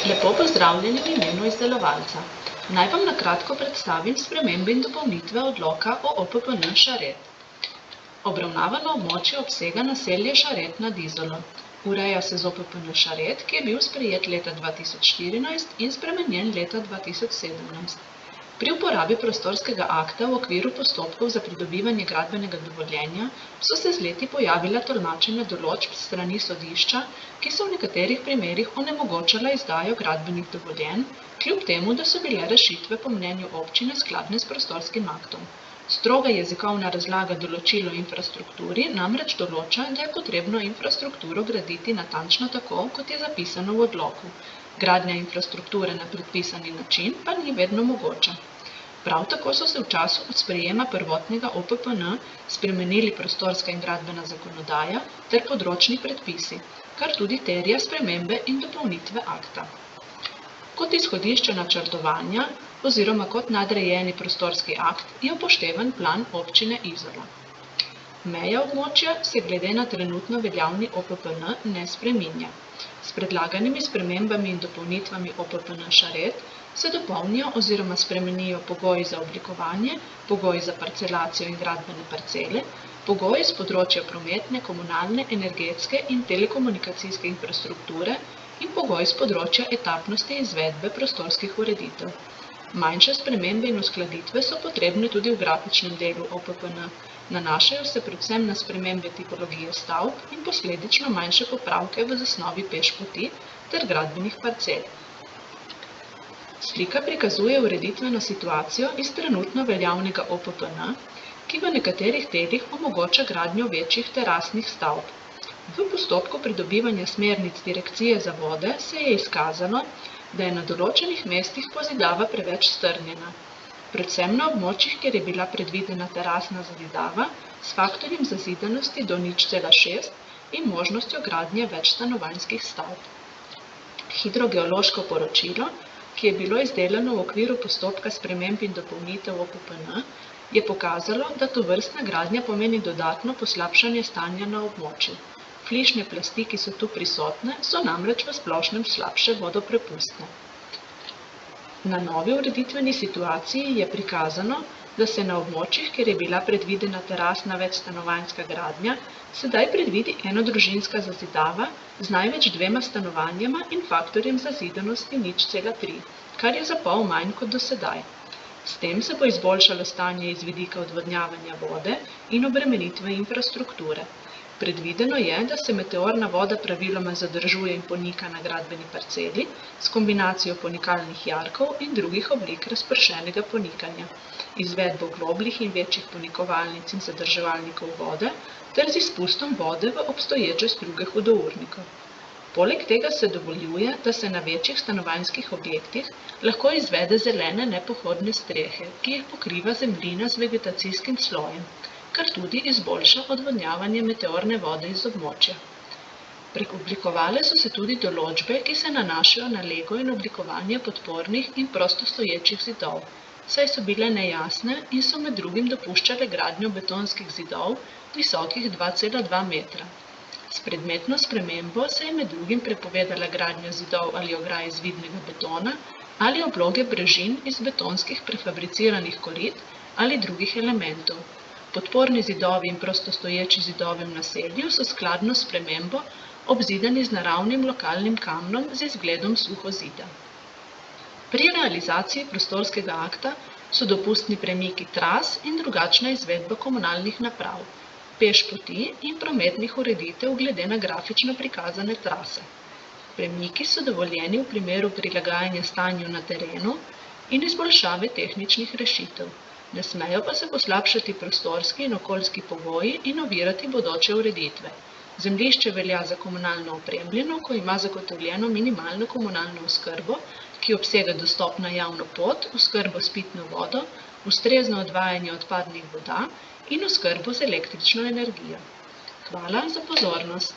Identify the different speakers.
Speaker 1: Lepo pozdravljeni v imenu izdelovalca. Naj vam na kratko predstavim spremembe in dopolnitve odloka o OPPN Šared. Obravnavano območje obsega naselje Šared nad Izolo. Ureja se z OPPN Šared, ki je bil sprejet leta 2014 in spremenjen leta 2017. Pri uporabi prostorskega akta v okviru postopkov za pridobivanje gradbenega dovoljenja so se z leti pojavila tolmačenja določb s strani sodišča, ki so v nekaterih primerih onemogočala izdajo gradbenih dovoljenj, kljub temu, da so bile rešitve po mnenju občine skladne s prostorskim aktom. Stroga jezikovna razlaga določil o infrastrukturi namreč določa, da je potrebno infrastrukturo graditi natančno tako, kot je zapisano v odloku. Gradnja infrastrukture na predpisani način pa ni vedno mogoča. Prav tako so se v času od sprejema prvotnega OPPN spremenili prostorska in gradbena zakonodaja ter področni predpisi, kar tudi terja spremembe in dopolnitve akta. Kot izhodišče načrtovanja oziroma kot nadrejeni prostorski akt je upoštevan plan občine Izola. Meja območja se glede na trenutno veljavni OPPN ne spreminja. S predlaganimi spremembami in dopolnitvami OPPN Šared se dopolnijo oziroma spremenijo pogoji za oblikovanje, pogoji za parcelacijo in gradbene parcele, pogoji s področja prometne, komunalne, energetske in telekomunikacijske infrastrukture in pogoji s področja etapnosti izvedbe prostorskih ureditev. Manjše spremembe in uskladitve so potrebne tudi v grafičnem delu OPPN. Nanašajo se predvsem na spremembe tipologije stavb in posledično manjše popravke v zasnovi pešpoti ter gradbenih parcel. Slika prikazuje ureditveno situacijo iz trenutno veljavnega OPPN, ki v nekaterih delih omogoča gradnjo večjih terasnih stavb. V postopku pridobivanja smernic Direkcije za vode se je izkazalo, da je na določenih mestih pozidava preveč strnjena. Predvsem na območjih, kjer je bila predvidena terasna zazidava s faktorjem zazidanosti do 0,6 in možnostjo gradnje večstanovanjskih stavb. Hidrogeološko poročilo, ki je bilo izdelano v okviru postopka sprememb in dopolnitev OPPN, je pokazalo, da tovrstna gradnja pomeni dodatno poslabšanje stanja na območju. Flišne plasti, ki so tu prisotne, so namreč v splošnem slabše vodoprepustne. Na novi ureditveni situaciji je prikazano, da se na območjih, kjer je bila predvidena terasna večstanovanjska gradnja, sedaj predvidi enodružinska zazidava z največ 2 stanovanjema in faktorjem zazidanosti 0,3, kar je za pol manj kot do sedaj. S tem se bo izboljšalo stanje iz vidika odvodnjavanja vode in obremenitve infrastrukture. Predvideno je, da se meteorna voda praviloma zadržuje in ponika na gradbeni parceli s kombinacijo ponikalnih jarkov in drugih oblik razpršenega ponikanja, izvedbo globljih in večjih ponikovalnic in zadrževalnikov vode ter z izpustom vode v obstoječe struge hudournikov. Poleg tega se dovoljuje, da se na večjih stanovanjskih objektih lahko izvede zelene nepohodne strehe, ki jih pokriva zemljina z vegetacijskim slojem, kar tudi izboljša odvodnjavanje meteorne vode iz območja. Preoblikovale so se tudi določbe, ki se nanašajo na lego in oblikovanje podpornih in prostostoječih zidov, saj so bile nejasne in so med drugim dopuščale gradnjo betonskih zidov visokih 2,2 metra. S predmetno spremembo se je med drugim prepovedala gradnja zidov ali ograj iz vidnega betona ali obloge brežin iz betonskih prefabriciranih korit ali drugih elementov. Podporni zidovi in prostostoječi zidovi v naselju so skladno s spremembo obzidani z naravnim lokalnim kamnom z izgledom suhozida. Pri realizaciji prostorskega akta so dopustni premiki tras in drugačna izvedba komunalnih naprav, pešpoti in prometnih ureditev glede na grafično prikazane trase. Premiki so dovoljeni v primeru prilagajanja stanju na terenu in izboljšave tehničnih rešitev. Ne smejo pa se poslabšati prostorski in okoljski pogoji in ovirati bodoče ureditve. Zemljišče velja za komunalno opremljeno, ko ima zagotovljeno minimalno komunalno oskrbo, ki obsega dostop na javno pot, oskrbo s pitno vodo, ustrezno odvajanje odpadnih voda in oskrbo z električno energijo. Hvala za pozornost.